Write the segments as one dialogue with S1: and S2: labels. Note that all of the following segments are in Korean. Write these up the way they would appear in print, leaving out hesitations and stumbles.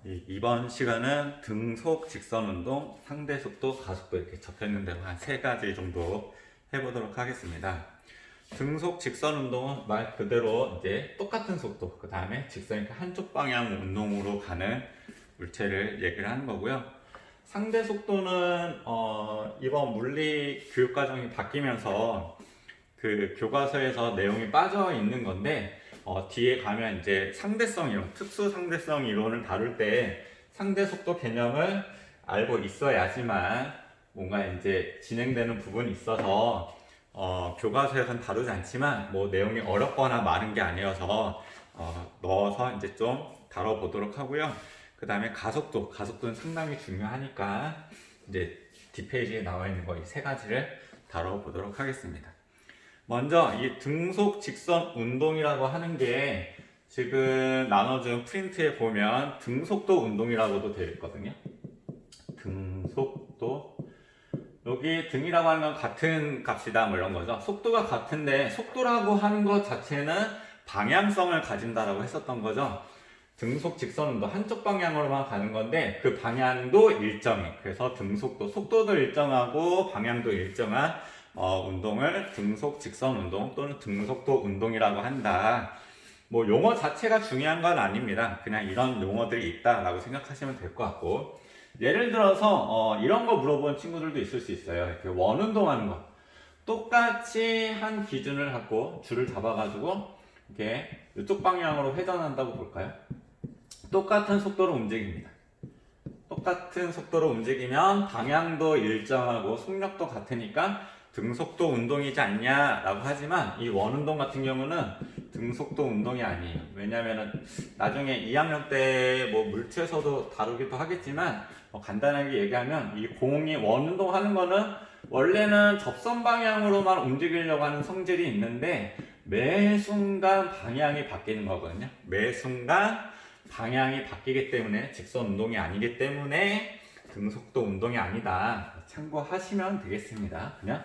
S1: 이번 시간은 등속 직선 운동, 상대 속도, 가속도 이렇게 적혀 있는 대로 한 3가지 정도 해보도록 하겠습니다. 등속 직선 운동은 말 그대로 이제 똑같은 속도, 그 다음에 직선이 한쪽 방향 운동으로 가는 물체를 얘기를 하는 거고요. 상대 속도는 이번 물리 교육 과정이 바뀌면서 그 교과서에서 내용이 빠져 있는 건데 뒤에 가면 이제 상대성 이론, 특수 상대성 이론을 다룰 때 상대 속도 개념을 알고 있어야지만 뭔가 이제 진행되는 부분이 있어서 교과서에서는 다루지 않지만 뭐 내용이 어렵거나 많은 게 아니어서 넣어서 이제 좀 다뤄보도록 하고요. 그 다음에 가속도는 상당히 중요하니까 이제 뒷페이지에 나와 있는 거 이 3가지를 다뤄보도록 하겠습니다. 먼저 이 등속 직선 운동이라고 하는 게 지금 나눠준 프린트에 보면 등속도 운동이라고도 되어 있거든요. 등속도, 여기 등이라고 하는 건 같은 값이다 뭐 이런 거죠. 속도가 같은데 속도라고 하는 것 자체는 방향성을 가진다라고 했었던 거죠. 등속 직선 운동 한쪽 방향으로만 가는 건데 그 방향도 일정해. 그래서 등속도, 속도도 일정하고 방향도 일정한 운동을 등속 직선 운동 또는 등속도 운동이라고 한다. 뭐 용어 자체가 중요한 건 아닙니다. 그냥 이런 용어들이 있다라고 생각하시면 될 것 같고, 예를 들어서 이런 거 물어본 친구들도 있을 수 있어요. 이렇게 원 운동하는 거 똑같이 한 기준을 갖고 줄을 잡아가지고 이렇게 이쪽 방향으로 회전한다고 볼까요? 똑같은 속도로 움직입니다. 똑같은 속도로 움직이면 방향도 일정하고 속력도 같으니까 등속도 운동이지 않냐라고 하지만 이 원운동 같은 경우는 등속도 운동이 아니에요. 왜냐면은 나중에 2학년 때 뭐 물체에서도 다루기도 하겠지만 간단하게 얘기하면 이 공이 원운동 하는 거는 원래는 접선 방향으로만 움직이려고 하는 성질이 있는데 매 순간 방향이 바뀌는 거거든요. 매 순간 방향이 바뀌기 때문에 직선 운동이 아니기 때문에 등속도 운동이 아니다. 참고하시면 되겠습니다. 그냥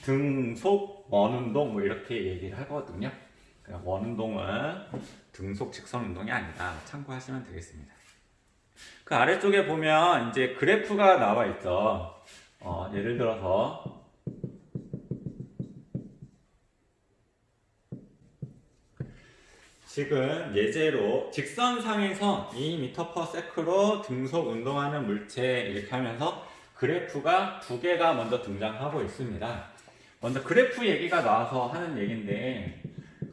S1: 등속 원운동 뭐 이렇게 얘기를 하거든요. 원운동은 등속 직선 운동이 아니다. 참고하시면 되겠습니다. 그 아래쪽에 보면 이제 그래프가 나와 있죠. 예를 들어서 지금 예제로 직선상에서 2m/s로 등속 운동하는 물체 이렇게 하면서 그래프가 2개가 먼저 등장하고 있습니다. 먼저 그래프 얘기가 나와서 하는 얘기인데,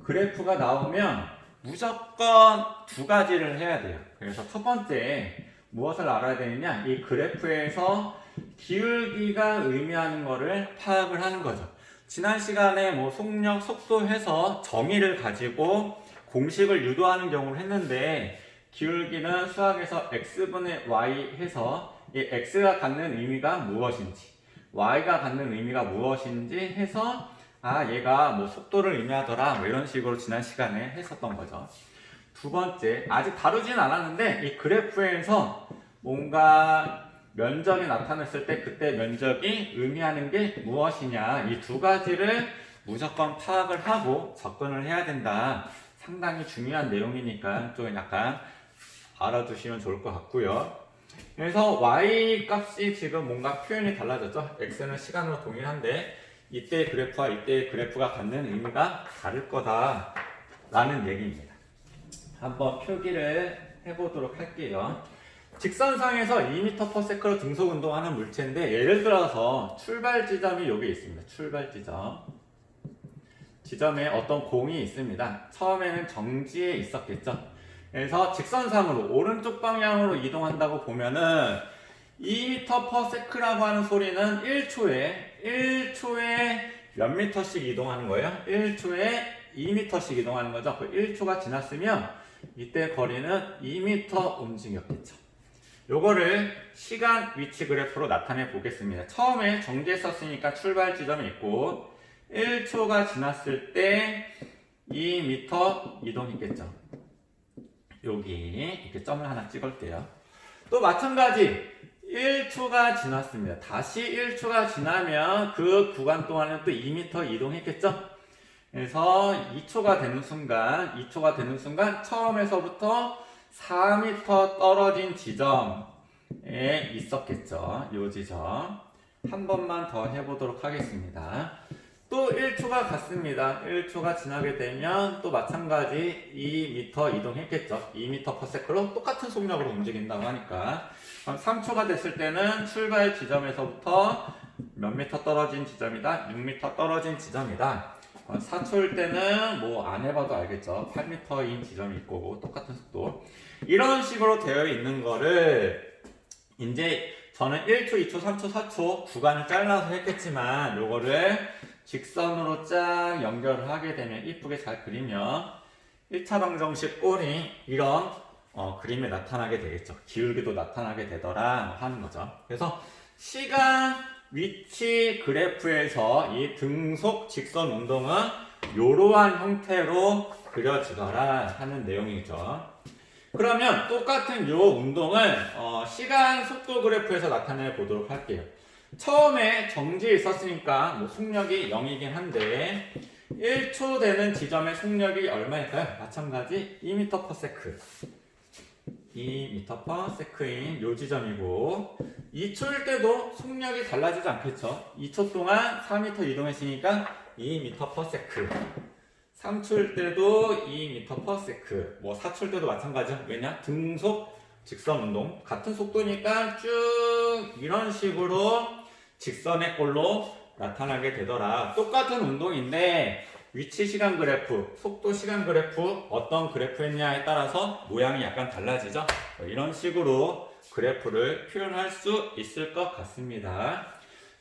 S1: 그래프가 나오면 무조건 2가지를 해야 돼요. 그래서 첫 번째 무엇을 알아야 되느냐, 이 그래프에서 기울기가 의미하는 거를 파악을 하는 거죠. 지난 시간에 뭐 속력, 속도 해서 정의를 가지고 공식을 유도하는 경우를 했는데, 기울기는 수학에서 x분의 y 해서 이 x가 갖는 의미가 무엇인지, y가 갖는 의미가 무엇인지 해서 얘가 뭐 속도를 의미하더라 뭐 이런 식으로 지난 시간에 했었던 거죠. 두 번째, 아직 다루진 않았는데 이 그래프에서 뭔가 면적이 나타났을 때 그때 면적이 의미하는 게 무엇이냐, 이 2가지를 무조건 파악을 하고 접근을 해야 된다. 상당히 중요한 내용이니까 좀 약간 알아두시면 좋을 것 같고요. 그래서 y 값이 지금 뭔가 표현이 달라졌죠. x는 시간으로 동일한데 이때의 그래프와 이때의 그래프가 갖는 의미가 다를 거다 라는 얘기입니다. 한번 표기를 해보도록 할게요. 직선상에서 2m/s로 등속 운동하는 물체인데, 예를 들어서 출발 지점이 여기 있습니다. 출발 지점에 어떤 공이 있습니다. 처음에는 정지에 있었겠죠. 그래서 직선상으로 오른쪽 방향으로 이동한다고 보면은 2m/s라고 하는 소리는 1초에 몇 미터씩 이동하는 거예요? 1초에 2m씩 이동하는 거죠. 그 1초가 지났으면 이때 거리는 2m 움직였겠죠. 요거를 시간 위치 그래프로 나타내 보겠습니다. 처음에 정지했었으니까 출발 지점이 있고 1초가 지났을 때 2m 이동했겠죠. 여기 이렇게 점을 하나 찍을게요. 또 마찬가지 1초가 지났습니다. 다시 1초가 지나면 그 구간 동안에 또 2m 이동했겠죠. 그래서 2초가 되는 순간 처음에서부터 4m 떨어진 지점에 있었겠죠. 요 지점. 한 번만 더 해보도록 하겠습니다. 또 1초가 갔습니다. 1초가 지나게 되면 또 마찬가지 2m 이동했겠죠. 2m/s로 똑같은 속력으로 움직인다고 하니까. 그럼 3초가 됐을 때는 출발 지점에서부터 몇 미터 떨어진 지점이다? 6m 떨어진 지점이다. 4초일 때는 뭐 안 해봐도 알겠죠. 8m인 지점이 있고 똑같은 속도. 이런 식으로 되어 있는 거를 이제 저는 1초, 2초, 3초, 4초 구간을 잘라서 했겠지만 요거를 직선으로 쫙 연결을 하게 되면 이쁘게 잘 그리면 1차 방정식 꼴이 이런 그림에 나타나게 되겠죠. 기울기도 나타나게 되더라 하는 거죠. 그래서 시간, 위치 그래프에서 이 등속 직선 운동은 이러한 형태로 그려지더라 하는 내용이죠. 그러면 똑같은 이 운동을 시간 속도 그래프에서 나타내 보도록 할게요. 처음에 정지에 있었으니까 뭐 속력이 0이긴 한데 1초 되는 지점의 속력이 얼마일까요? 마찬가지 2m/s 2m/s인 요 지점이고 2초일 때도 속력이 달라지지 않겠죠. 2초 동안 4m 이동했으니까 2m/s 3초일 때도 2m/s 뭐 4초일 때도 마찬가지죠. 왜냐? 등속 직선 운동 같은 속도니까 쭉 이런 식으로 직선의 꼴로 나타나게 되더라. 똑같은 운동인데 위치 시간 그래프, 속도 시간 그래프 어떤 그래프였냐에 따라서 모양이 약간 달라지죠. 이런 식으로 그래프를 표현할 수 있을 것 같습니다.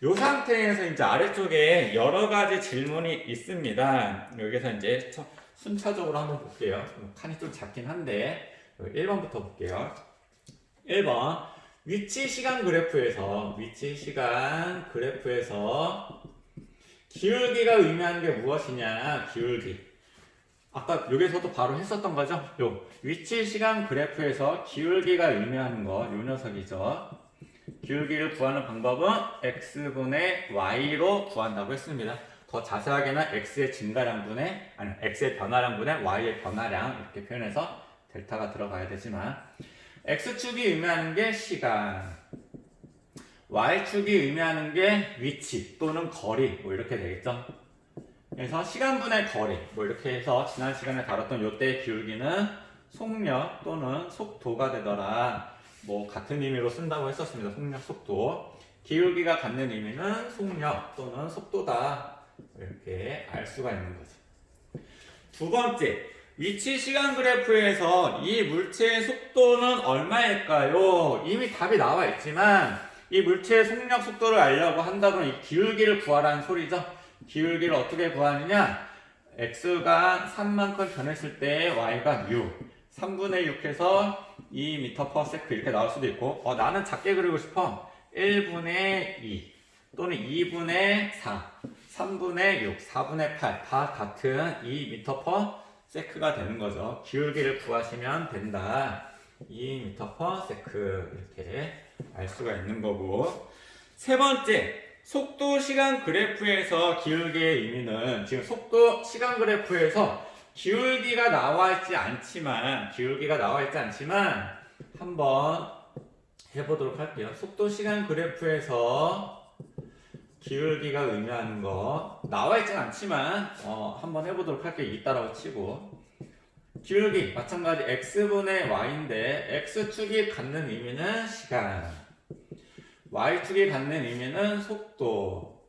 S1: 이 상태에서 이제 아래쪽에 여러 가지 질문이 있습니다. 여기서 이제 순차적으로 한번 볼게요. 칸이 좀 작긴 한데 1번부터 볼게요. 1번 위치 시간 그래프에서 기울기가 의미하는 게 무엇이냐? 기울기. 아까 여기서도 바로 했었던 거죠? 요 위치 시간 그래프에서 기울기가 의미하는 거 요 녀석이죠. 기울기를 구하는 방법은 x분의 y로 구한다고 했습니다. 더 자세하게는 x의 증가량분의 x의 변화량분의 y의 변화량 이렇게 표현해서 델타가 들어가야 되지만 x축이 의미하는 게 시간, y축이 의미하는 게 위치 또는 거리 뭐 이렇게 되겠죠. 그래서 시간분의 거리 뭐 이렇게 해서 지난 시간에 다뤘던 요때의 기울기는 속력 또는 속도가 되더라. 뭐 같은 의미로 쓴다고 했었습니다. 속력, 속도. 기울기가 갖는 의미는 속력 또는 속도다. 이렇게 알 수가 있는 거죠. 두 번째, 위치 시간 그래프에서 이 물체의 속도는 얼마일까요? 이미 답이 나와 있지만 이 물체의 속력 속도를 알려고 한다면 이 기울기를 구하라는 소리죠. 기울기를 어떻게 구하느냐? x가 3만큼 변했을 때 y가 6. 3분의 6 해서 2m/s 이렇게 나올 수도 있고 나는 작게 그리고 싶어. 1분의 2 또는 2분의 4, 3분의 6, 4분의 8 다 같은 2m/s가 되는 거죠. 기울기를 구하시면 된다. 2m/s 이렇게 알 수가 있는 거고 세 번째, 속도 시간 그래프에서 기울기의 의미는 지금 속도 시간 그래프에서 기울기가 나와 있지 않지만 한번 해보도록 할게요. 속도 시간 그래프에서 기울기가 의미하는 거 나와 있진 않지만 한번 해보도록 할게요. 이따라고 치고 기울기 마찬가지 x분의 y인데 x축이 갖는 의미는 시간, y축이 갖는 의미는 속도.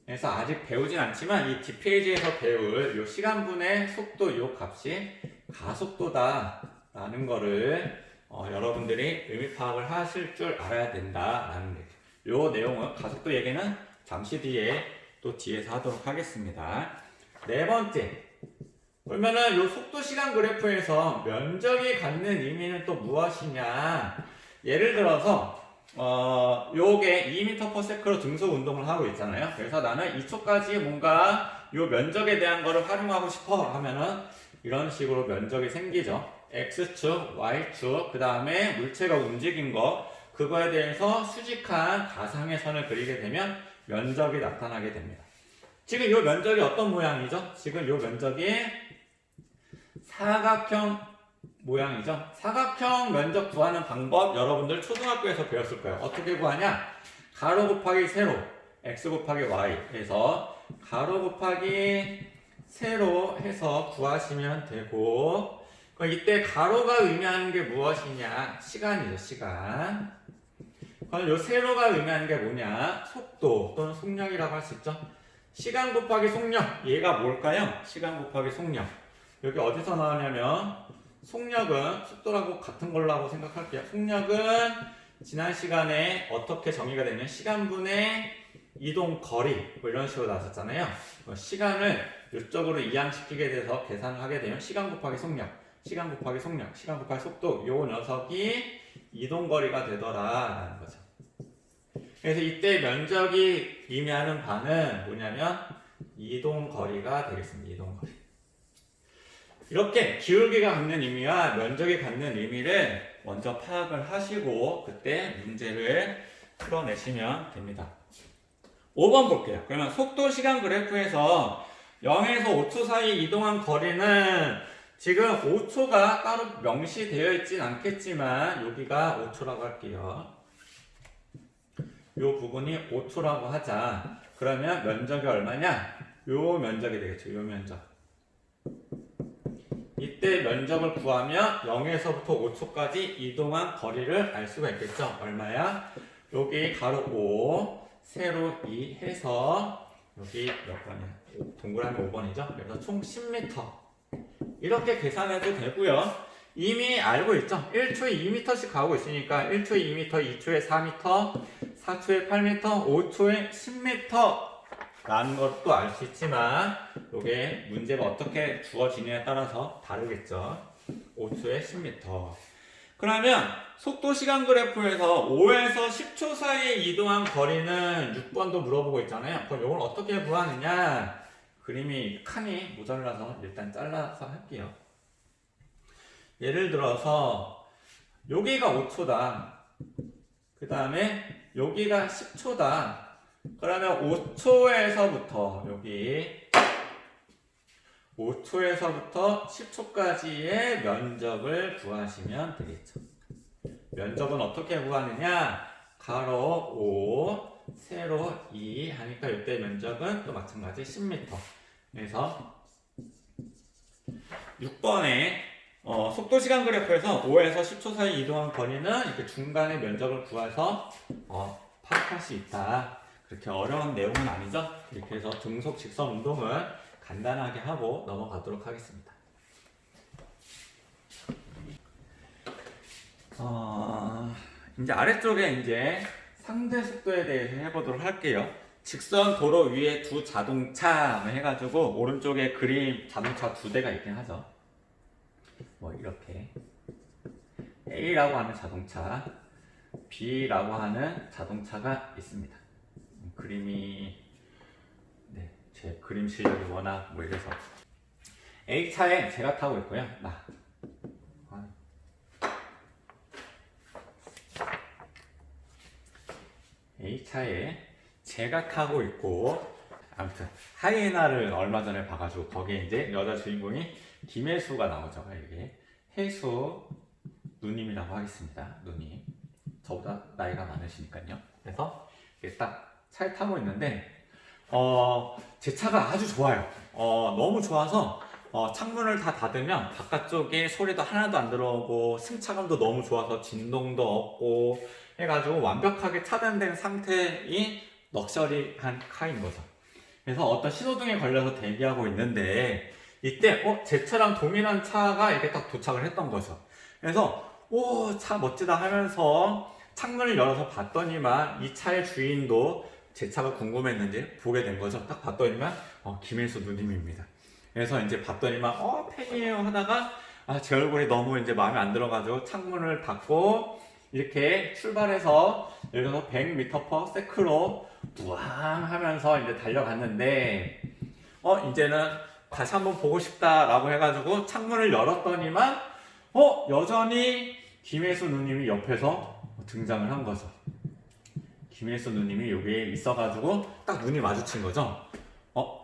S1: 그래서 아직 배우진 않지만 이 뒷페이지에서 배울 요 시간분의 속도 요 값이 가속도다 라는 거를 여러분들이 의미 파악을 하실 줄 알아야 된다 라는 거죠. 요 내용은 가속도 얘기는 잠시 뒤에 또 뒤에서 하도록 하겠습니다. 네 번째, 그러면은 요 속도 시간 그래프에서 면적이 갖는 의미는 또 무엇이냐? 예를 들어서 요게 2m/s로 등속 운동을 하고 있잖아요. 그래서 나는 2초까지 뭔가 요 면적에 대한 거를 활용하고 싶어 하면은 이런 식으로 면적이 생기죠. x축, y축, 그 다음에 물체가 움직인 거 그거에 대해서 수직한 가상의 선을 그리게 되면 면적이 나타나게 됩니다. 지금 요 면적이 어떤 모양이죠? 지금 요 면적이 사각형 모양이죠. 사각형 면적 구하는 방법 여러분들 초등학교에서 배웠을 거예요. 어떻게 구하냐? 가로 곱하기 세로 x 곱하기 y 해서 가로 곱하기 세로 해서 구하시면 되고, 그럼 이때 가로가 의미하는 게 무엇이냐? 시간이죠, 시간. 그럼 요 세로가 의미하는 게 뭐냐? 속도 또는 속력이라고 할 수 있죠. 시간 곱하기 속력, 얘가 뭘까요? 시간 곱하기 속력. 여기 어디서 나오냐면 속력은 속도라고 같은 걸로 하고 생각할게요. 속력은 지난 시간에 어떻게 정의가 되면 시간분의 이동 거리 뭐 이런 식으로 나왔었잖아요. 시간을 이쪽으로 이항시키게 돼서 계산을 하게 되면 시간 곱하기 속력, 시간 곱하기 속력, 시간 곱하기 속도, 요 녀석이 이동 거리가 되더라라는 거죠. 그래서 이때 면적이 의미하는 바는 뭐냐면 이동 거리가 되겠습니다. 이동 거리. 이렇게 기울기가 갖는 의미와 면적이 갖는 의미를 먼저 파악을 하시고 그때 문제를 풀어내시면 됩니다. 5번 볼게요. 그러면 속도 시간 그래프에서 0에서 5초 사이 이동한 거리는 지금 5초가 따로 명시되어 있진 않겠지만 여기가 5초라고 할게요. 이 부분이 5초라고 하자. 그러면 면적이 얼마냐? 요 면적이 되겠죠. 요 면적. 이때 면적을 구하면 0에서부터 5초까지 이동한 거리를 알 수가 있겠죠. 얼마야? 여기 가로 5, 세로 2 해서 여기 몇 번이야? 동그라미 5번이죠. 그래서 총 10m. 이렇게 계산해도 되고요. 이미 알고 있죠. 1초에 2m씩 가고 있으니까 1초에 2m, 2초에 4m, 4초에 8m, 5초에 10m 라는 것도 알 수 있지만 이게 문제가 어떻게 주어지느냐에 따라서 다르겠죠. 5초에 10m. 그러면 속도 시간 그래프에서 5에서 10초 사이에 이동한 거리는 6번도 물어보고 있잖아요. 그럼 이걸 어떻게 구하느냐? 그림이 칸이 모자라서 일단 잘라서 할게요. 예를 들어서 여기가 5초다. 그 다음에 여기가 10초다. 그러면 5초에서부터 여기 5초에서부터 10초까지의 면적을 구하시면 되겠죠. 면적은 어떻게 구하느냐? 가로 5, 세로 2 하니까 이때 면적은 또 마찬가지 10m. 그래서 6번에 속도 시간 그래프에서 5에서 10초 사이 이동한 거리는 이렇게 중간의 면적을 구해서 파악할 수 있다. 그렇게 어려운 내용은 아니죠. 이렇게 해서 등속 직선 운동을 간단하게 하고 넘어가도록 하겠습니다. 이제 아래쪽에 이제 상대 속도에 대해서 해보도록 할게요. 직선 도로 위에 두 자동차 해가지고 오른쪽에 그림 자동차 두 대가 있긴 하죠. 뭐 이렇게 A라고 하는 자동차, B라고 하는 자동차가 있습니다. 그림이 제 그림 실력이 워낙 뭐 이래서 A차에 제가 타고 있고요. A차에 제가 타고 있고, 아무튼 하이에나를 얼마 전에 봐가지고 거기에 이제 여자 주인공이 김혜수가 나오죠. 이게 혜수 누님이라고 하겠습니다. 누님. 저보다 나이가 많으시니까요. 그래서 이게 딱 차를 타고 있는데 제 차가 아주 좋아요. 너무 좋아서 창문을 다 닫으면 바깥쪽에 소리도 하나도 안 들어오고 승차감도 너무 좋아서 진동도 없고 해가지고 완벽하게 차단된 상태인 럭셔리한 카인 거죠. 그래서 어떤 신호등에 걸려서 대기하고 있는데 이때 제 차랑 동일한 차가 이렇게 딱 도착을 했던 거죠. 그래서 오, 차 멋지다 하면서 창문을 열어서 봤더니만 이 차의 주인도 제 차가 궁금했는지 보게 된 거죠. 딱 봤더니만 김혜수 누님입니다. 그래서 이제 봤더니만 팬이에요 하다가 제 얼굴이 너무 이제 마음에 안 들어가지고 창문을 닫고 이렇게 출발해서 예를 들어서 100m/s로 우왕 하면서 이제 달려갔는데 이제는 다시 한번 보고 싶다라고 해가지고 창문을 열었더니만 여전히 김혜수 누님이 옆에서 등장을 한 거죠. 김혜수 누님이 여기에 있어가지고 딱 눈이 마주친 거죠.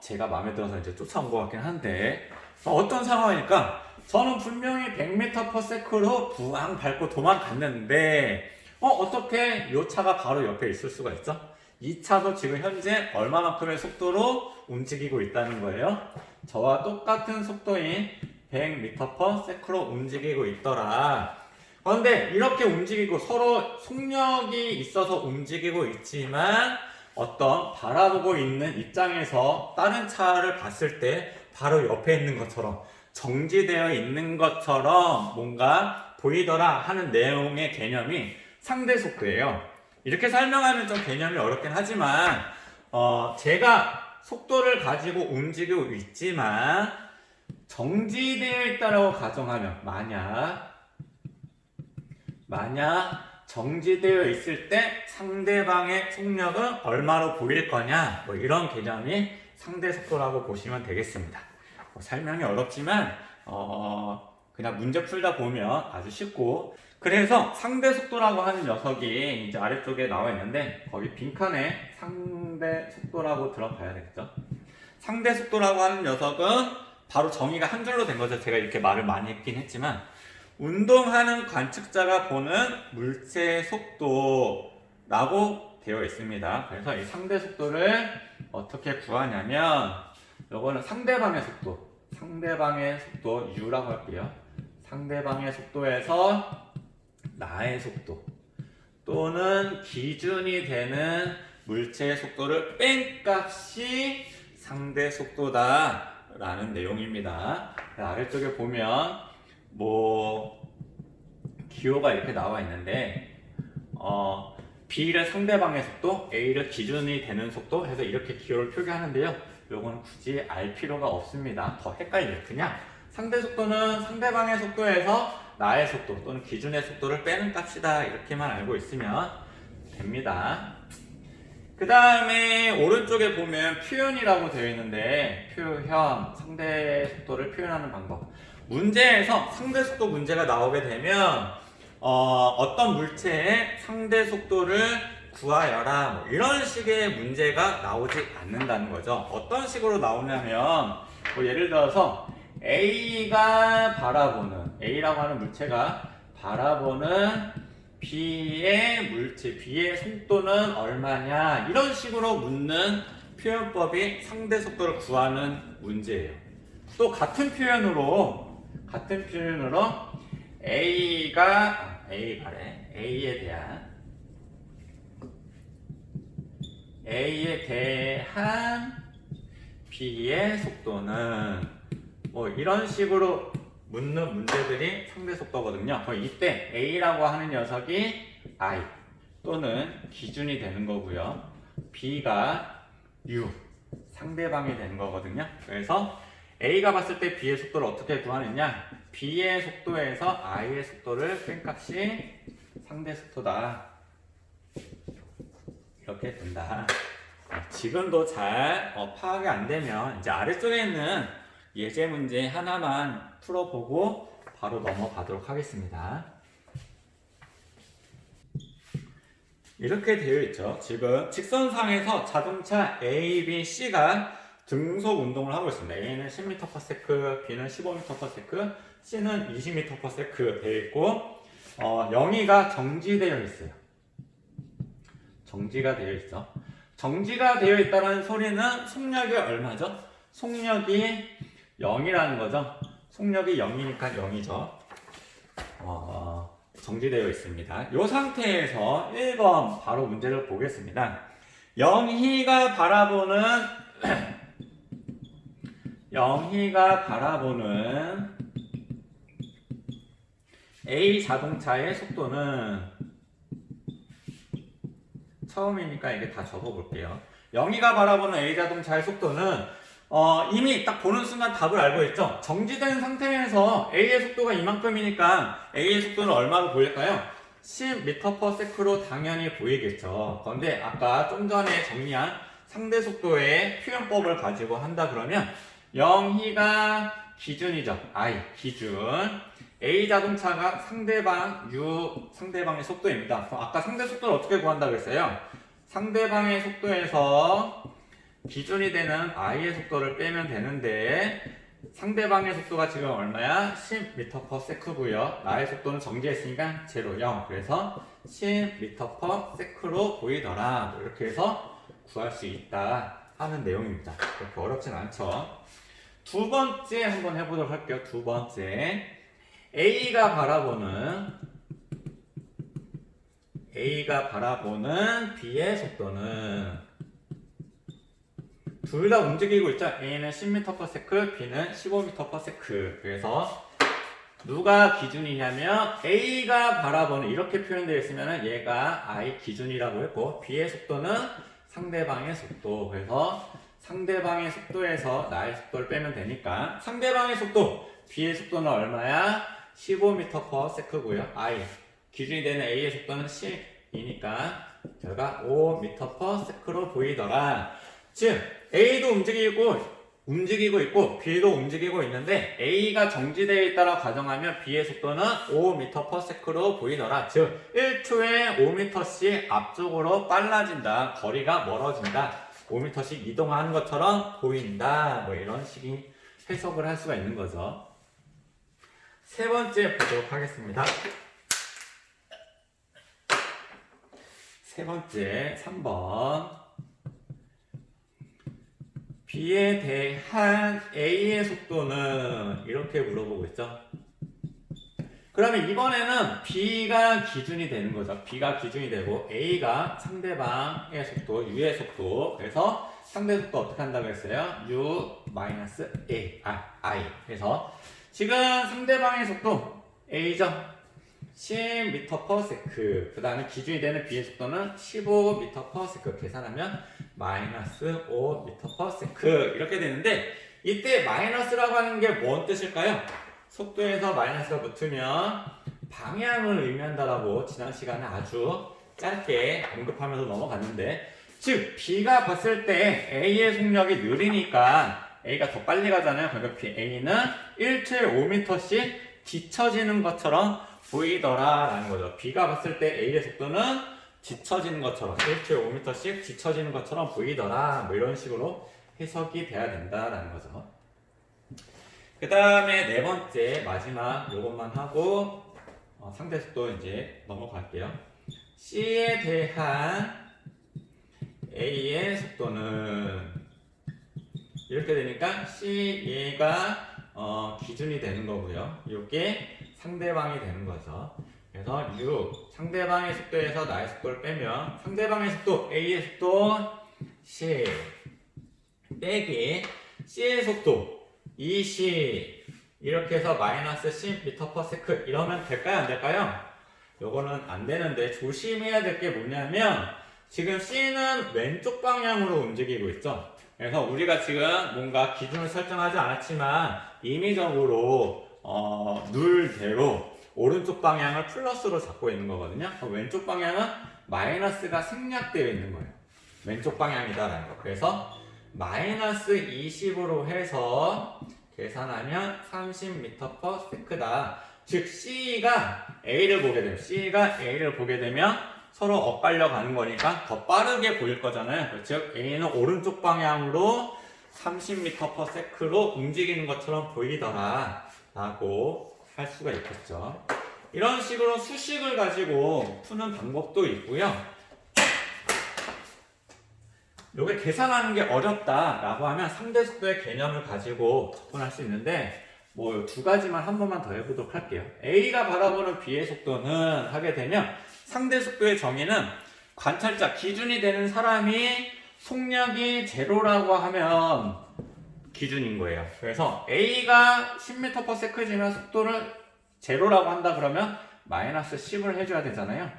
S1: 제가 마음에 들어서 이제 쫓아온 것 같긴 한데 어떤 상황이니까 저는 분명히 100m/s로 부앙 밟고 도망갔는데 어떻게 이 차가 바로 옆에 있을 수가 있죠? 이 차도 지금 현재 얼마만큼의 속도로 움직이고 있다는 거예요? 저와 똑같은 속도인 100m/s로 움직이고 있더라. 그런데 이렇게 움직이고 서로 속력이 있어서 움직이고 있지만 어떤 바라보고 있는 입장에서 다른 차를 봤을 때 바로 옆에 있는 것처럼 정지되어 있는 것처럼 뭔가 보이더라 하는 내용의 개념이 상대 속도예요. 이렇게 설명하면 좀 개념이 어렵긴 하지만 제가 속도를 가지고 움직이고 있지만 정지되어 있다고 가정하면 만약 정지되어 있을 때 상대방의 속력은 얼마로 보일 거냐 뭐 이런 개념이 상대 속도라고 보시면 되겠습니다. 설명이 어렵지만 그냥 문제 풀다 보면 아주 쉽고, 그래서 상대 속도라고 하는 녀석이 이제 아래쪽에 나와 있는데 거기 빈칸에 상대 속도라고 들어가야 되겠죠. 상대 속도라고 하는 녀석은 바로 정의가 한 줄로 된 거죠. 제가 이렇게 말을 많이 했긴 했지만 운동하는 관측자가 보는 물체의 속도라고 되어 있습니다. 그래서 이 상대 속도를 어떻게 구하냐면 요거는 상대방의 속도 U라고 할게요. 상대방의 속도에서 나의 속도 또는 기준이 되는 물체의 속도를 뺀 값이 상대 속도다 라는 내용입니다. 아래쪽에 보면 기호가 이렇게 나와 있는데 B를 상대방의 속도, A를 기준이 되는 속도 해서 이렇게 기호를 표기하는데요. 요거는 굳이 알 필요가 없습니다. 더 헷갈려요. 그냥 상대 속도는 상대방의 속도에서 나의 속도 또는 기준의 속도를 빼는 값이다 이렇게만 알고 있으면 됩니다. 그 다음에 오른쪽에 보면 표현이라고 되어 있는데 표현, 상대 속도를 표현하는 방법. 문제에서 상대 속도 문제가 나오게 되면 어떤 물체의 상대 속도를 구하여라 뭐 이런 식의 문제가 나오지 않는다는 거죠. 어떤 식으로 나오냐면 예를 들어서 A가 바라보는, A라고 하는 물체가 바라보는 B의 물체, B의 속도는 얼마냐 이런 식으로 묻는 표현법이 상대 속도를 구하는 문제예요. 또 같은 표현으로 A에 대한 B의 속도는 이런 식으로 묻는 문제들이 상대 속도거든요. 이때 A라고 하는 녀석이 I 또는 기준이 되는 거고요. B가 U 상대방이 되는 거거든요. 그래서 A가 봤을 때 B의 속도를 어떻게 구하느냐? B의 속도에서 I의 속도를 뺀 값이 상대 속도다. 이렇게 된다. 지금도 잘 파악이 안 되면 이제 아래쪽에 있는 예제 문제 하나만 풀어보고 바로 넘어가도록 하겠습니다. 이렇게 되어 있죠. 지금 직선상에서 자동차 A, B, C가 등속 운동을 하고 있습니다. A는 10m/s, B는 15m/s, C는 20m/s 되어 있고 0이가 정지되어 있어요. 정지가 되어 있죠. 정지가 되어 있다는 소리는 속력이 얼마죠? 속력이 0이라는 거죠. 속력이 0이니까 0이죠. 정지되어 있습니다. 이 상태에서 1번 바로 문제를 보겠습니다. 영희가 바라보는 A 자동차의 속도는 처음이니까 이게 다 적어볼게요. 영희가 바라보는 A 자동차의 속도는 이미 딱 보는 순간 답을 알고 있죠. 정지된 상태에서 A의 속도가 이만큼이니까 A의 속도는 얼마로 보일까요? 10m/s로 당연히 보이겠죠. 그런데 아까 좀 전에 정리한 상대 속도의 표현법을 가지고 한다 그러면 영희가 기준이죠. I 기준. A 자동차가 상대방의 속도입니다. 그럼 아까 상대 속도를 어떻게 구한다 그랬어요? 상대방의 속도에서 기준이 되는 I의 속도를 빼면 되는데 상대방의 속도가 지금 얼마야? 10m/s고요. 나의 속도는 정지했으니까 0, 0. 그래서 10m/s로 보이더라. 이렇게 해서 구할 수 있다 하는 내용입니다. 그렇게 어렵진 않죠. 두 번째 한번 해보도록 할게요. 두 번째. A가 바라보는 B의 속도는 둘 다 움직이고 있죠. A는 10m/s, B는 15m/s. 그래서 누가 기준이냐면 A가 바라보는 이렇게 표현되어 있으면 얘가 I 기준이라고 했고 B의 속도는 상대방의 속도. 그래서 상대방의 속도에서 나의 속도를 빼면 되니까 상대방의 속도 B의 속도는 얼마야? 15m/s고요. I 기준이 되는 A의 속도는 10이니까 결과 5m/s로 보이더라. 즉 A도 움직이고 있고 B도 움직이고 있는데 A가 정지되어 있다고 가정하면 B의 속도는 5m/s로 보이더라. 즉 1초에 5m씩 앞쪽으로 빨라진다. 거리가 멀어진다. 5m씩 이동하는 것처럼 보인다. 뭐 이런 식의 해석을 할 수가 있는 거죠. 세 번째 보도록 하겠습니다. 세 번째 3번. B에 대한 A의 속도는 이렇게 물어보고 있죠. 그러면 이번에는 B가 기준이 되는 거죠. B가 기준이 되고 A가 상대방의 속도, U의 속도. 그래서 상대 속도 어떻게 한다고 했어요? U-A, I. 그래서 지금 상대방의 속도 A죠. 10m/s. 그 다음에 기준이 되는 B의 속도는 15m/s. 계산하면 마이너스 5m/s 이렇게 되는데 이때 마이너스라고 하는 게 뭔 뜻일까요? 속도에서 마이너스가 붙으면 방향을 의미한다라고 지난 시간에 아주 짧게 언급하면서 넘어갔는데 즉 B가 봤을 때 A의 속력이 느리니까 A가 더 빨리 가잖아요. 그러니까 A는 1초에 5m씩 뒤처지는 것처럼 보이더라 라는 거죠. B가 봤을 때 A의 속도는 뒤처지는 것처럼 1초에 5m씩 뒤처지는 것처럼 보이더라 뭐 이런 식으로 해석이 돼야 된다라는 거죠. 그 다음에 네 번째 마지막 요것만 하고 상대 속도 이제 넘어갈게요. C에 대한 A의 속도는 이렇게 되니까 C 얘가 기준이 되는 거고요. 이게 상대방이 되는 거죠. 그래서 U 상대방의 속도에서 나의 속도를 빼면 상대방의 속도 A의 속도 C 빼기 C의 속도 2C 이렇게 해서 마이너스 10m/s 이러면 될까요? 안 될까요? 요거는 안 되는데 조심해야 될 게 뭐냐면 지금 C는 왼쪽 방향으로 움직이고 있죠. 그래서 우리가 지금 뭔가 기준을 설정하지 않았지만 임의적으로 룰대로 오른쪽 방향을 플러스로 잡고 있는 거거든요. 왼쪽 방향은 마이너스가 생략되어 있는 거예요. 왼쪽 방향이다라는 거. 그래서 마이너스 20으로 해서 계산하면 30m/s다. 즉 C가 A를 보게 되면 서로 엇갈려 가는 거니까 더 빠르게 보일 거잖아요. 즉 A는 오른쪽 방향으로 30m/s로 움직이는 것처럼 보이더라 라고 할 수가 있겠죠. 이런 식으로 수식을 가지고 푸는 방법도 있고요. 요게 계산하는 게 어렵다라고 하면 상대 속도의 개념을 가지고 접근할 수 있는데 뭐 두 가지만 한 번만 더 해보도록 할게요. A가 바라보는 B의 속도는 하게 되면 상대 속도의 정의는 관찰자, 기준이 되는 사람이 속력이 제로라고 하면 기준인 거예요. 그래서 A가 10m/s지만 속도를 제로라고 한다 그러면 마이너스 10을 해줘야 되잖아요.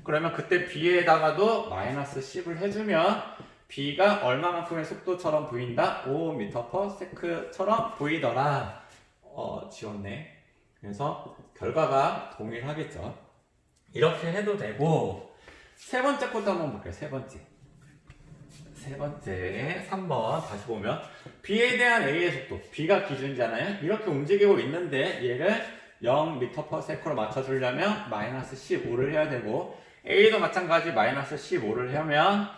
S1: 그러면 그때 B에다가도 마이너스 10을 해주면 B가 얼마만큼의 속도처럼 보인다? 5m/s처럼 보이더라. 지웠네. 그래서 결과가 동일하겠죠. 이렇게 해도 되고 세 번째 코드 한번 볼게요. 세 번째 3번 다시 보면 B에 대한 A의 속도 B가 기준이잖아요. 이렇게 움직이고 있는데 얘를 0m/s로 맞춰주려면 마이너스 15를 해야 되고 A도 마찬가지 마이너스 15를 하면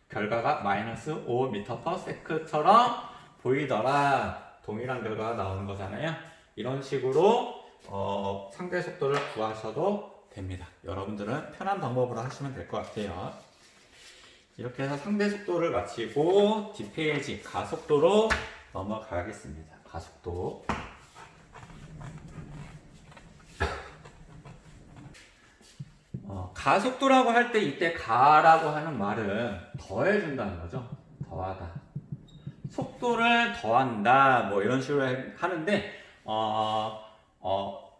S1: 결과가 마이너스 5m/s처럼 보이더라. 동일한 결과가 나오는 거잖아요. 이런 식으로 상대 속도를 구하셔도 됩니다. 여러분들은 편한 방법으로 하시면 될 것 같아요. 이렇게 해서 상대 속도를 마치고 뒷페이지 가속도로 넘어가겠습니다. 가속도. 가속도라고 할 때 이때 가라고 하는 말은 더해준다는 거죠. 더하다. 속도를 더한다. 뭐 이런 식으로 하는데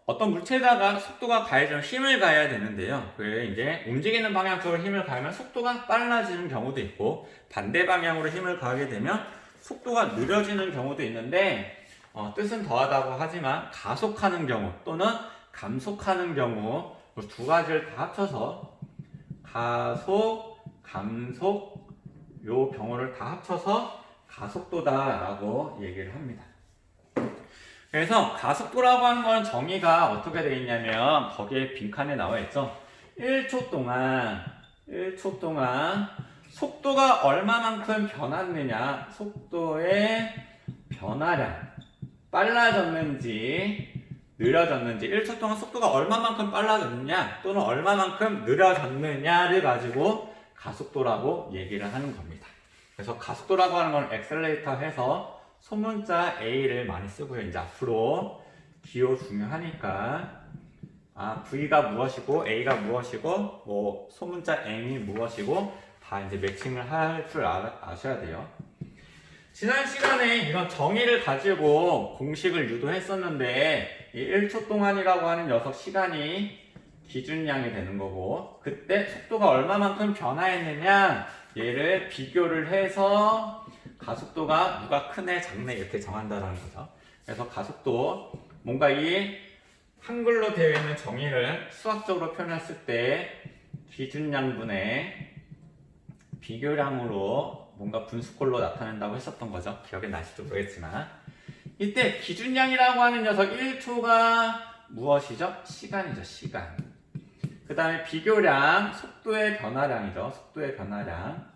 S1: 어떤 물체에다가 속도가 가해지면 힘을 가해야 되는데요. 그게 이제 움직이는 방향 쪽으로 힘을 가하면 속도가 빨라지는 경우도 있고 반대 방향으로 힘을 가하게 되면 속도가 느려지는 경우도 있는데 뜻은 더하다고 하지만 가속하는 경우 또는 감속하는 경우 두 가지를 다 합쳐서 가속, 감속 요 경우를 다 합쳐서 가속도다라고 얘기를 합니다. 그래서 가속도라고 하는 건 정의가 어떻게 되어 있냐면 거기에 빈칸에 나와 있죠. 1초 동안 속도가 얼마만큼 변했느냐, 속도의 변화량 빨라졌는지 느려졌는지 1초 동안 속도가 얼마만큼 빨라졌느냐 또는 얼마만큼 느려졌느냐를 가지고 가속도라고 얘기를 하는 겁니다. 그래서 가속도라고 하는 건 엑셀레이터 해서 소문자 A를 많이 쓰고요. 이제 앞으로 기호 중요하니까 V가 무엇이고 A가 무엇이고 뭐 소문자 M이 무엇이고 다 이제 매칭을 할 줄 아셔야 돼요. 지난 시간에 이런 정의를 가지고 공식을 유도했었는데 이 1초 동안이라고 하는 녀석 시간이 기준량이 되는 거고 그때 속도가 얼마만큼 변화했느냐 얘를 비교를 해서 가속도가 누가 크네 작네 이렇게 정한다라는 거죠. 그래서 가속도 뭔가 이 한글로 되어 있는 정의를 수학적으로 표현했을 때 기준량분의 비교량으로 뭔가 분수꼴로 나타낸다고 했었던 거죠. 기억이 나실지 모르겠지만 이때 기준량이라고 하는 녀석 1초가 무엇이죠? 시간이죠. 시간. 그 다음에 비교량 속도의 변화량이죠. 속도의 변화량.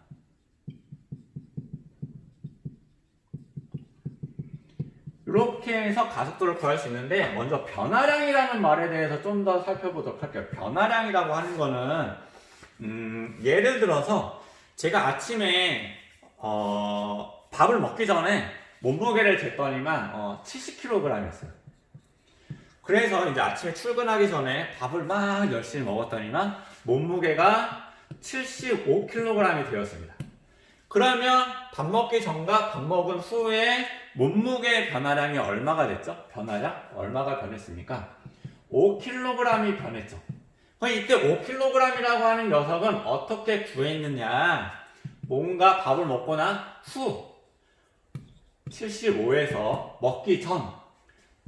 S1: 이렇게 해서 가속도를 구할 수 있는데 먼저 변화량이라는 말에 대해서 좀 더 살펴보도록 할게요. 변화량이라고 하는 거는 예를 들어서 제가 아침에 밥을 먹기 전에 몸무게를 jes더니만 70kg이었어요. 그래서 이제 아침에 출근하기 전에 밥을 막 열심히 먹었더니만 몸무게가 75kg이 되었습니다. 그러면 밥 먹기 전과 밥 먹은 후에 몸무게 변화량이 얼마가 됐죠? 변화량? 얼마가 변했습니까? 5kg이 변했죠. 그럼 이때 5kg이라고 하는 녀석은 어떻게 구했느냐? 뭔가 밥을 먹고 난 후 75에서 먹기 전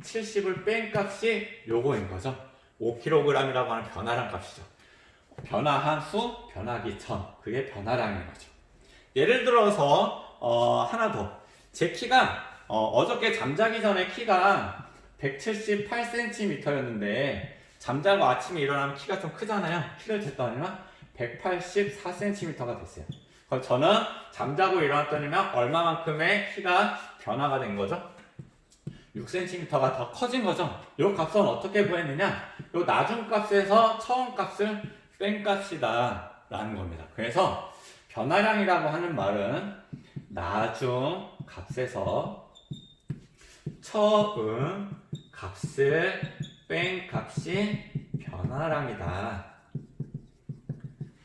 S1: 70을 뺀 값이 요거인 거죠. 5kg이라고 하는 변화량 값이죠. 변화한 후, 변하기 전. 그게 변화량인 거죠. 예를 들어서 하나 더. 제 키가 어저께 잠자기 전에 키가 178cm였는데 잠자고 아침에 일어나면 키가 좀 크잖아요. 키를 쟀더니만 184cm가 됐어요. 그럼 저는 잠자고 일어났더니만 얼마만큼의 키가 변화가 된 거죠? 6cm가 더 커진 거죠. 이 값은 어떻게 구했느냐? 이 나중값에서 처음값을 뺀 값이다 라는 겁니다. 그래서 변화량이라고 하는 말은 나중값에서 처음 값을 뺀 값이 변화량이다.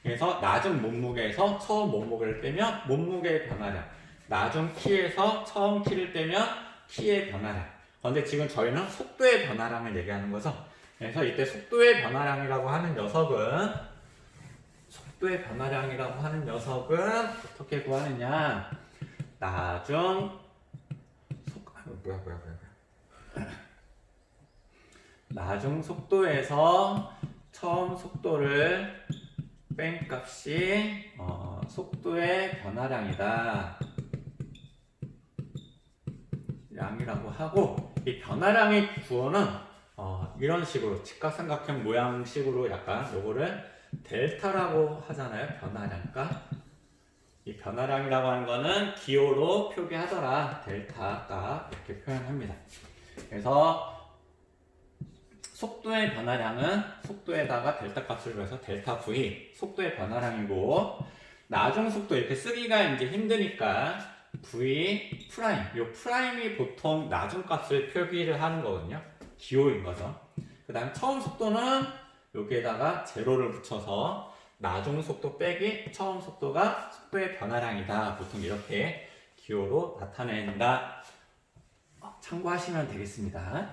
S1: 그래서 나중 몸무게에서 처음 몸무게를 빼면 몸무게의 변화량, 나중 키에서 처음 키를 빼면 키의 변화량. 그런데 지금 저희는 속도의 변화량을 얘기하는 거죠. 그래서 이때 속도의 변화량이라고 하는 녀석은 어떻게 구하느냐? 나중 속도에서 처음 속도를 뺀 값이 속도의 변화량이다. 양이라고 하고 이 변화량의 구호는 이런 식으로 직각삼각형 모양식으로 약간 요거를 델타라고 하잖아요. 변화량값. 이 변화량이라고 하는 거는 기호로 표기하더라. 델타가 이렇게 표현합니다. 그래서 속도의 변화량은 속도에다가 델타 값을 넣어서 델타 V 속도의 변화량이고, 나중 속도 이렇게 쓰기가 이제 힘드니까 V 프라임, 요 프라임이 보통 나중 값을 표기를 하는 거거든요. 기호인 거죠. 그 다음 처음 속도는 여기에다가 제로를 붙여서 나중 속도 빼기 처음 속도가 속도의 변화량이다. 보통 이렇게 기호로 나타낸다. 참고하시면 되겠습니다.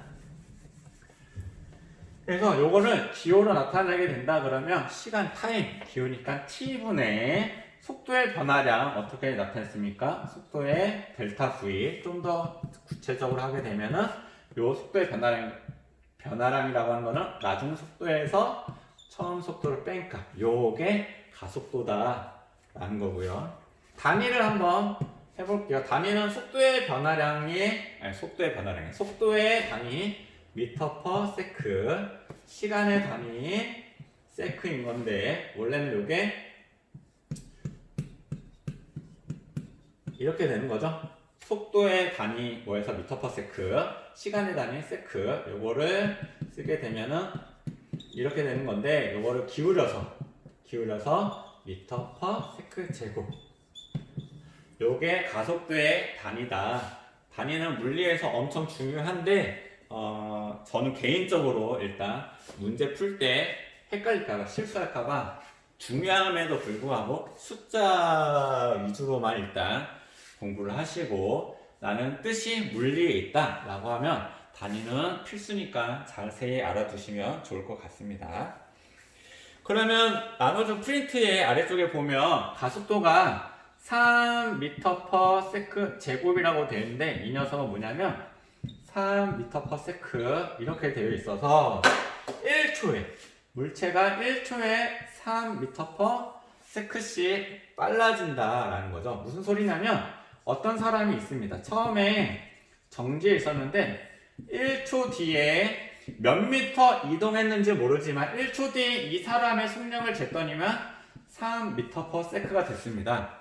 S1: 그래서 요거를 기호로 나타내게 된다 그러면 시간 타임 기호니까 t분의 속도의 변화량 어떻게 나타냈습니까? 속도의 델타 v 좀 더 구체적으로 하게 되면은 요 속도의 변화량이라고 하는 거는 나중 속도에서 처음 속도를 뺀 값, 요게 가속도다 라는 거고요. 단위를 한번 해볼게요. 단위는 속도의 단위 미터 퍼 세크, 시간의 단위 세크인 건데 원래는 요게 이렇게 되는 거죠. 속도의 단위 뭐에서 미터 퍼 세크, 시간의 단위 세크, 요거를 쓰게 되면은 이렇게 되는 건데, 요거를 기울여서 미터 퍼 세크 제곱, 요게 가속도의 단위다. 단위는 물리에서 엄청 중요한데 저는 개인적으로 일단 문제 풀 때 헷갈릴까봐, 실수할까봐 중요함에도 불구하고 숫자 위주로만 일단 공부를 하시고, 나는 뜻이 물리에 있다 라고 하면 단위는 필수니까 자세히 알아두시면 좋을 것 같습니다. 그러면 나눠준 프린트의 아래쪽에 보면 가속도가 3m/s 제곱이라고 되어 있는데, 이 녀석은 뭐냐면 3m/s 이렇게 되어 있어서 1초에 물체가 1초에 3m/s씩 빨라진다라는 거죠. 무슨 소리냐면 어떤 사람이 있습니다. 처음에 정지에 있었는데 1초 뒤에 몇 미터 이동했는지 모르지만 1초 뒤에 이 사람의 속력을 쟀더니만 3m/s가 됐습니다.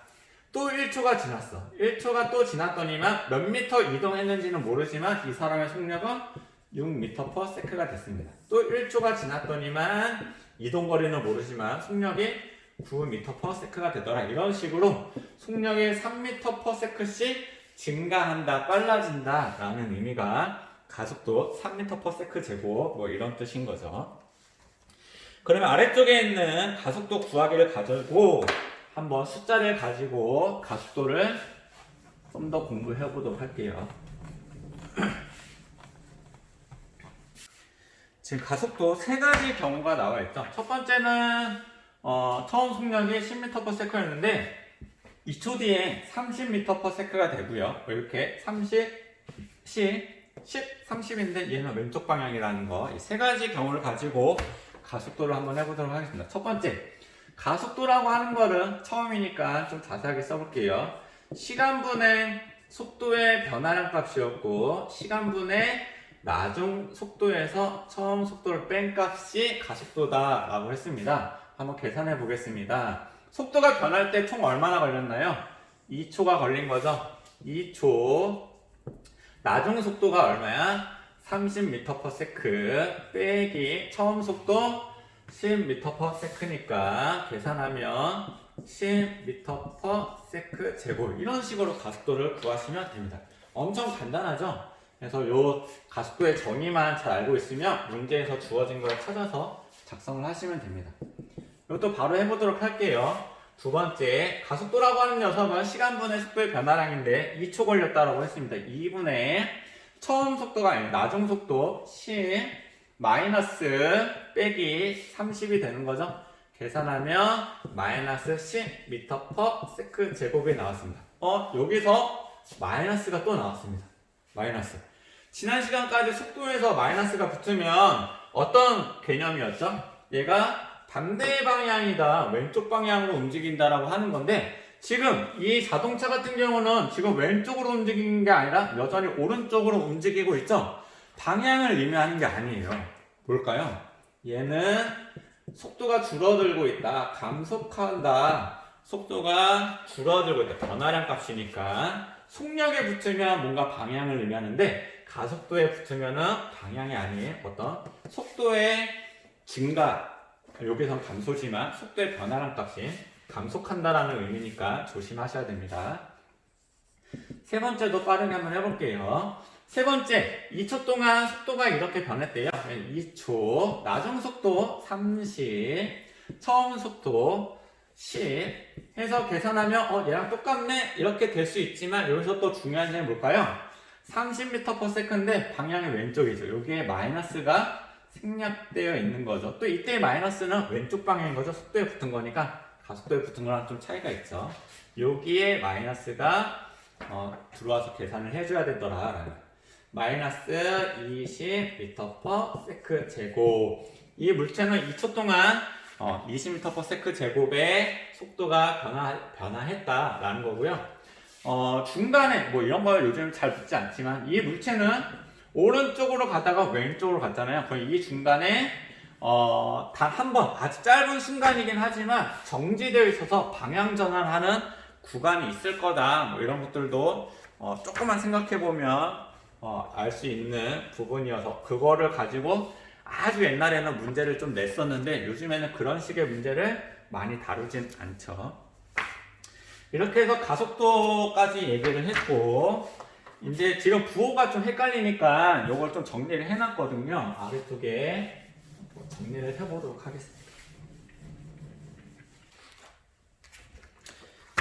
S1: 또 1초가 지났어. 1초가 또 지났더니만 몇 미터 이동했는지는 모르지만 이 사람의 속력은 6m/s가 됐습니다. 또 1초가 지났더니만 이동거리는 모르지만 속력이 9m/s가 되더라. 이런 식으로 속력이 3m/s씩 증가한다, 빨라진다 라는 의미가 가속도 3m/s 제곱 뭐 이런 뜻인 거죠. 그러면 아래쪽에 있는 가속도 구하기를 가지고 한번 숫자를 가지고 가속도를 좀 더 공부해 보도록 할게요. 지금 가속도 세 가지 경우가 나와 있죠. 첫 번째는 처음 속력이 10m/s였는데 2초 뒤에 30m/s가 되고요. 이렇게 30, 10, 30인데 얘는 왼쪽 방향이라는 거, 이 세 가지 경우를 가지고 가속도를 한번 해보도록 하겠습니다. 첫 번째, 가속도라고 하는 거는 처음이니까 좀 자세하게 써볼게요. 시간분의 속도의 변화량 값이었고, 시간분의 나중 속도에서 처음 속도를 뺀 값이 가속도다 라고 했습니다. 한번 계산해 보겠습니다. 속도가 변할 때 총 얼마나 걸렸나요? 2초가 걸린 거죠. 2초. 나중 속도가 얼마야? 30m/s 빼기 처음 속도 10m/s니까 계산하면 10m/s 제곱, 이런 식으로 가속도를 구하시면 됩니다. 엄청 간단하죠? 그래서 요 가속도의 정의만 잘 알고 있으면 문제에서 주어진 걸 찾아서 작성을 하시면 됩니다. 이것도 바로 해보도록 할게요. 두 번째, 가속도라고 하는 녀석은 시간분의 속도의 변화량인데 2초 걸렸다라고 했습니다. 2분의 처음 속도가 아니라 나중 속도 10 마이너스 빼기 30이 되는 거죠. 계산하면 마이너스 10m/s 제곱이 나왔습니다. 여기서 마이너스가 또 나왔습니다. 마이너스. 지난 시간까지 속도에서 마이너스가 붙으면 어떤 개념이었죠? 얘가 반대 방향이다, 왼쪽 방향으로 움직인다라고 하는 건데, 지금 이 자동차 같은 경우는 지금 왼쪽으로 움직이는 게 아니라 여전히 오른쪽으로 움직이고 있죠? 방향을 의미하는 게 아니에요. 뭘까요? 얘는 속도가 줄어들고 있다, 감속한다, 속도가 줄어들고 있다. 변화량 값이니까 속력에 붙으면 뭔가 방향을 의미하는데 가속도에 붙으면은 방향이 아닌 어떤 속도의 증가, 여기선 감소지만 속도의 변화량 값이 감속한다라는 의미니까 조심하셔야 됩니다. 세 번째도 빠르게 한번 해볼게요. 세 번째, 2초 동안 속도가 이렇게 변했대요. 2초, 나중 속도 30, 처음 속도 10 해서 계산하면 얘랑 똑같네 이렇게 될 수 있지만 여기서 또 중요한 점이 뭘까요? 30m/s인데 방향이 왼쪽이죠. 여기에 마이너스가 생략되어 있는 거죠. 또 이때의 마이너스는 왼쪽 방향인 거죠. 속도에 붙은 거니까 가속도에 붙은 거랑 좀 차이가 있죠. 여기에 마이너스가 들어와서 계산을 해줘야 되더라. 마이너스 20m/s 제곱. 이 물체는 2초 동안 20m/s 제곱의 속도가 변화했다라는 거고요. 중간에 뭐 이런 거 요즘 잘 붙지 않지만 이 물체는 오른쪽으로 가다가 왼쪽으로 갔잖아요. 그럼 이 중간에 단 한 번 아주 짧은 순간이긴 하지만 정지되어 있어서 방향 전환하는 구간이 있을 거다. 뭐 이런 것들도 조금만 생각해 보면 알 수 있는 부분이어서 그거를 가지고 아주 옛날에는 문제를 좀 냈었는데 요즘에는 그런 식의 문제를 많이 다루진 않죠. 이렇게 해서 가속도까지 얘기를 했고 이제 지금 부호가 좀 헷갈리니까 이걸 좀 정리를 해놨거든요. 아래쪽에 정리를 해보도록 하겠습니다.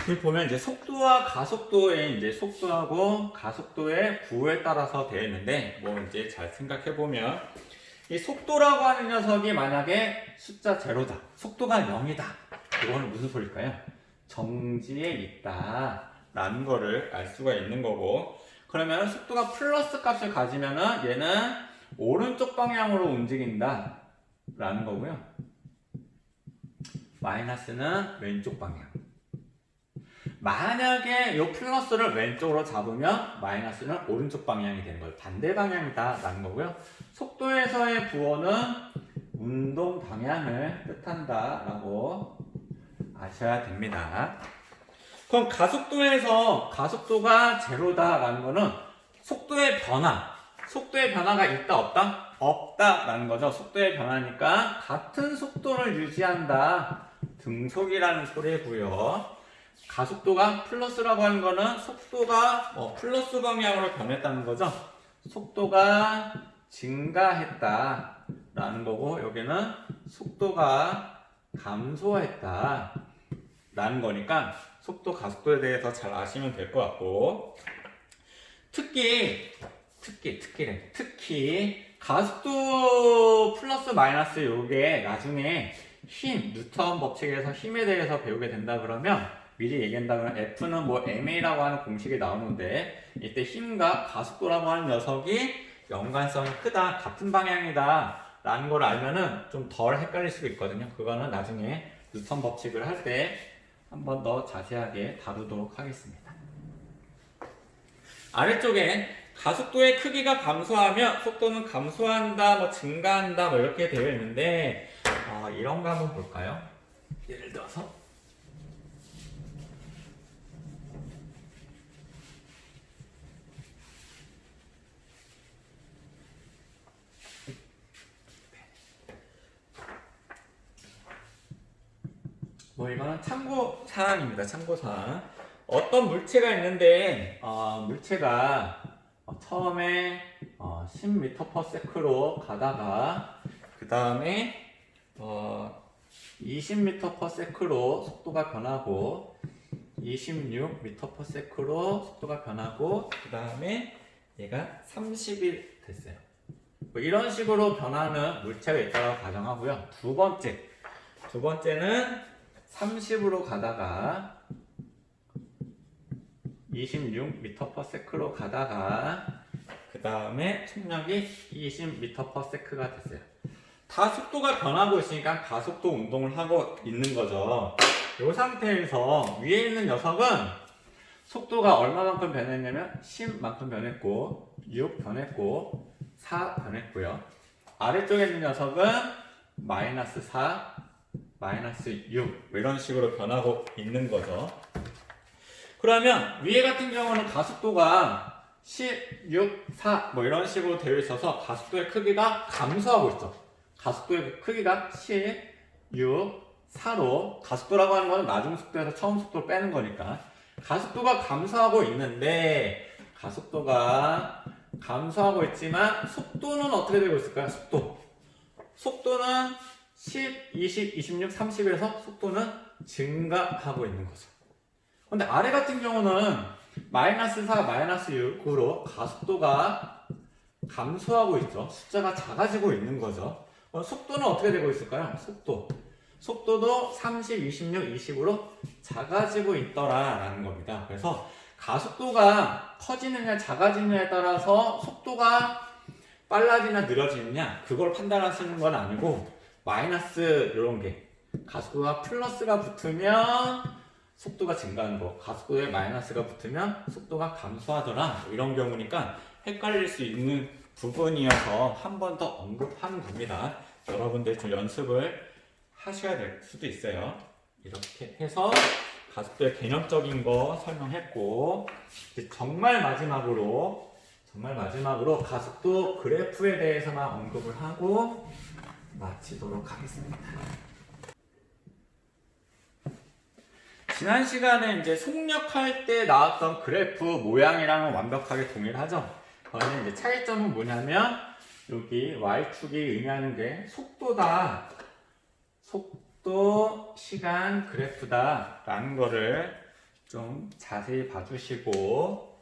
S1: 여기 보면 이제 속도와 가속도의 이제 속도하고 가속도의 부호에 따라서 되어 있는데 뭐 이제 잘 생각해 보면 이 속도라고 하는 녀석이 만약에 숫자 0다, 속도가 0이다. 이거는 무슨 소리일까요? 정지에 있다 라는 거를 알 수가 있는 거고 그러면 속도가 플러스 값을 가지면은 얘는 오른쪽 방향으로 움직인다 라는 거고요. 마이너스는 왼쪽 방향. 만약에 이 플러스를 왼쪽으로 잡으면 마이너스는 오른쪽 방향이 되는 거예요. 반대 방향이다 라는 거고요. 속도에서의 부호는 운동 방향을 뜻한다 라고 아셔야 됩니다. 그럼 가속도에서 가속도가 제로다 라는 거는 속도의 변화가 있다 없다? 없다 라는 거죠. 속도의 변화니까 같은 속도를 유지한다. 등속이라는 소리고요. 가속도가 플러스라고 하는 거는 속도가 플러스 방향으로 변했다는 거죠. 속도가 증가했다 라는 거고 여기는 속도가 감소했다 라는 거니까 속도 가속도에 대해서 잘 아시면 될 것 같고 특히 가속도 플러스 마이너스 요게 나중에 뉴턴 법칙에서 힘에 대해서 배우게 된다 그러면 미리 얘기한다면 F는 뭐 ma라고 하는 공식이 나오는데 이때 힘과 가속도라고 하는 녀석이 연관성이 크다, 같은 방향이다 라는 걸 알면은 좀 덜 헷갈릴 수도 있거든요. 그거는 나중에 뉴턴 법칙을 할 때 한 번 더 자세하게 다루도록 하겠습니다. 아래쪽에 가속도의 크기가 감소하면 속도는 감소한다, 뭐 증가한다, 뭐 이렇게 되어 있는데 이런 거 한번 볼까요? 예를 들어서 뭐 이거는 참고 사항입니다. 참고 사항. 어떤 물체가 있는데 물체가 처음에 10m/s로 가다가 그 다음에 20m/s로 속도가 변하고 26m/s로 속도가 변하고 그 다음에 얘가 30이 됐어요. 뭐 이런 식으로 변하는 물체가 있다고 가정하고요. 두 번째는 30으로 가다가 26m/s로 가다가 그 다음에 속력이 20m/s가 됐어요. 다 속도가 변하고 있으니까 가속도 운동을 하고 있는 거죠. 이 상태에서 위에 있는 녀석은 속도가 얼마만큼 변했냐면 10만큼 변했고 6 변했고 4 변했고요. 아래쪽에 있는 녀석은 마이너스 4 마이너스 6 뭐 이런 식으로 변하고 있는 거죠. 그러면 위에 같은 경우는 가속도가 10, 6, 4 뭐 이런 식으로 되어 있어서 가속도의 크기가 감소하고 있죠. 가속도의 크기가 10, 6, 4로 가속도라고 하는 거는 나중 속도에서 처음 속도를 빼는 거니까 가속도가 감소하고 있는데 가속도가 감소하고 있지만 속도는 어떻게 되고 있을까요? 속도는 10, 20, 26, 30에서 속도는 증가하고 있는 거죠. 근데 아래 같은 경우는 마이너스 4, 마이너스 6으로 가속도가 감소하고 있죠. 숫자가 작아지고 있는 거죠. 속도는 어떻게 되고 있을까요? 속도도 30, 26, 20으로 작아지고 있더라라는 겁니다. 그래서 가속도가 커지느냐 작아지느냐에 따라서 속도가 빨라지냐 느려지느냐 그걸 판단하시는 건 아니고 마이너스 이런 게 가속도가 플러스가 붙으면 속도가 증가하는 거, 가속도에 마이너스가 붙으면 속도가 감소하더라 이런 경우니까 헷갈릴 수 있는 부분이어서 한 번 더 언급하는 겁니다. 여러분들 좀 연습을 하셔야 될 수도 있어요. 이렇게 해서 가속도의 개념적인 거 설명했고 이제 정말 마지막으로 가속도 그래프에 대해서만 언급을 하고 마치도록 하겠습니다. 지난 시간에 이제 속력할 때 나왔던 그래프 모양이랑은 완벽하게 동일하죠. 그런데 이제 차이점은 뭐냐면 여기 y축이 의미하는 게 속도다. 속도, 시간, 그래프다 라는 거를 좀 자세히 봐주시고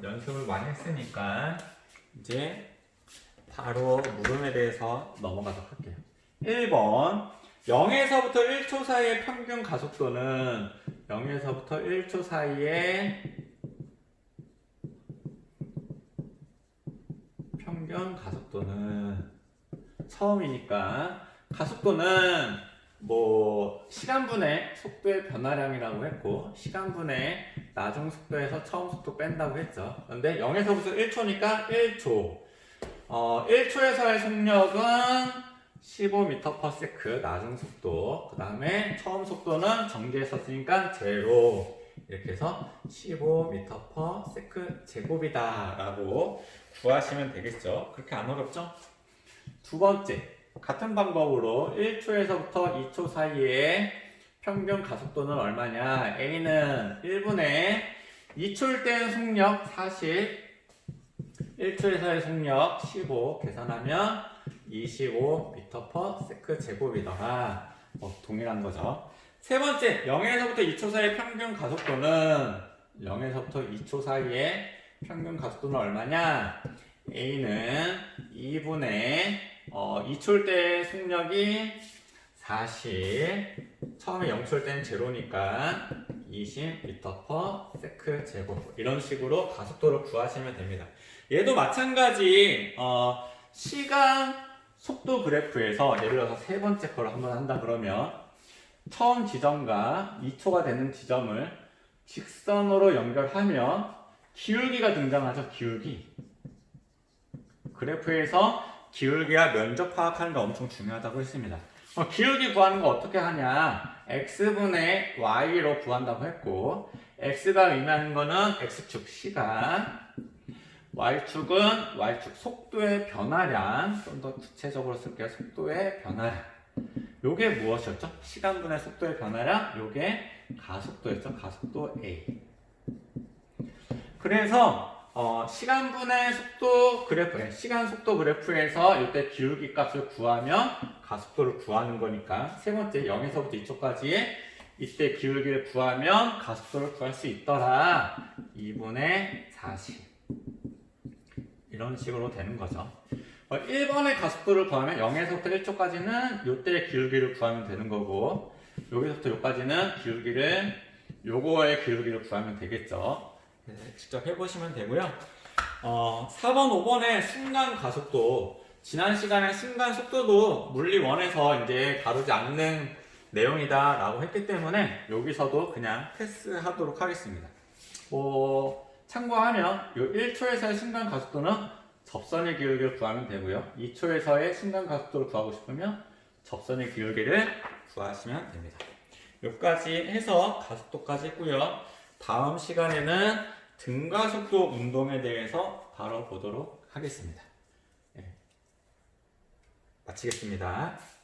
S1: 연습을 많이 했으니까 이제 바로 물음에 대해서 넘어가도록 할게요. 1번 0에서부터 1초 사이의 평균 가속도는 0에서부터 1초 사이의 평균 가속도는 처음이니까 가속도는 뭐 시간분의 속도의 변화량이라고 했고 시간분의 나중 속도에서 처음 속도 뺀다고 했죠. 그런데 0에서부터 1초니까 1초 1초에서의 속력은 15m/s 나중 속도 그 다음에 처음 속도는 정지에 썼으니까 제로 이렇게 해서 15m/s 제곱이다 라고 구하시면 되겠죠. 그렇게 안 어렵죠? 두 번째 같은 방법으로 1초에서부터 2초 사이에 평균 가속도는 얼마냐? A는 1분의 2초일 때는 속력 40, 1초에서의 속력 15 계산하면 25m/s 제곱이더라. 동일한 거죠. 세 번째, 0에서부터 2초 사이의 평균 가속도는 0에서부터 2초 사이의 평균 가속도는 얼마냐? A는 2분의 2초일 때 속력이 40, 처음에 0초일 때는 제로니까 20m/s 제곱 이런 식으로 가속도를 구하시면 됩니다. 얘도 마찬가지 시간 속도 그래프에서 예를 들어서 세 번째 걸 한번 한다 그러면 처음 지점과 2초가 되는 지점을 직선으로 연결하면 기울기가 등장하죠. 기울기. 그래프에서 기울기와 면적 파악하는 게 엄청 중요하다고 했습니다. 기울기 구하는 거 어떻게 하냐? x분의 y로 구한다고 했고 x가 의미하는 거는 x축 시간 y축은 y축 속도의 변화량 좀 더 구체적으로 쓸게요. 속도의 변화량 요게 무엇이었죠? 시간분의 속도의 변화량 요게 가속도였죠. 가속도 A 그래서 시간분의 속도 그래프, 시간 속도 그래프에서 이때 기울기 값을 구하면 가속도를 구하는 거니까 세 번째 0에서부터 2초까지의 이때 기울기를 구하면 가속도를 구할 수 있더라. 2분의 40 이런 식으로 되는 거죠. 1번의 가속도를 구하면 0에서부터 1초까지는 이때의 기울기를 구하면 되는 거고 여기서부터 여기까지는 요거의 기울기를 구하면 되겠죠. 직접 해보시면 되고요. 4번, 5번의 순간 가속도 지난 시간에 순간 속도도 물리 1에서 이제 다루지 않는 내용이다 라고 했기 때문에 여기서도 그냥 패스하도록 하겠습니다. 참고하면 요 1초에서의 순간 가속도는 접선의 기울기를 구하면 되고요. 2초에서의 순간 가속도를 구하고 싶으면 접선의 기울기를 구하시면 됩니다. 여기까지 해서 가속도까지 했고요. 다음 시간에는 등가속도 운동에 대해서 다뤄보도록 하겠습니다. 네. 마치겠습니다.